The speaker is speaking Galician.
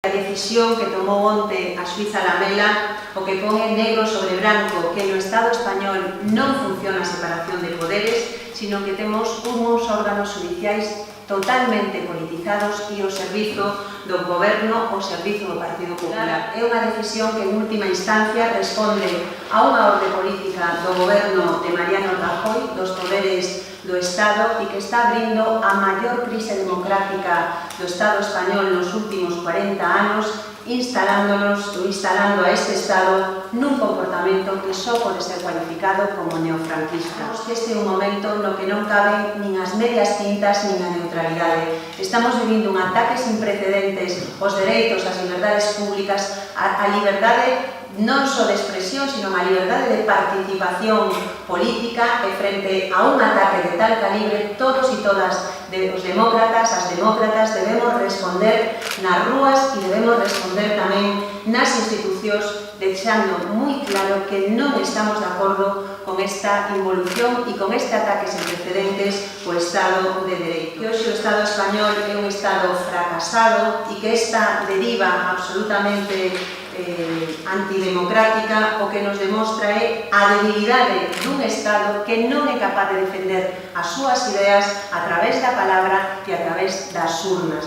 A decisión que tomou onte a xuíza Lamela o que pon en negro sobre branco que no Estado español non funciona a separación de poderes, sino que temos uns órganos judiciais totalmente politizados e ao servizo do goberno ao servizo do Partido Popular. É unha decisión que en última instancia responde a unha orde política do goberno de Mariano Rajoy, dos poderes do Estado, e que está abrindo a maior crise democrática do Estado español nos últimos 40 anos, instalando a este Estado nun comportamento que só pode ser cualificado como neofranquista. Este é un momento no que non caben nin as medias tintas nin a neutralidade. Estamos vivindo un ataque sin precedentes aos dereitos, ás liberdades públicas, a liberdade non só de expresión, sino a liberdade de participación política, e frente a un ataque de tal calibre, todos e todas os demócratas, as demócratas, debemos responder nas rúas e debemos responder tamén nas institucións, deixando moi claro que non estamos de acordo con esta involución e con este ataque sin precedentes ao Estado de Dereito. Que hoxe o Estado español é un Estado fracasado e que esta deriva absolutamente antidemocrática o que nos demostra é a debilidade dun Estado que non é capaz de defender as súas ideas a través da palabra e a través das urnas.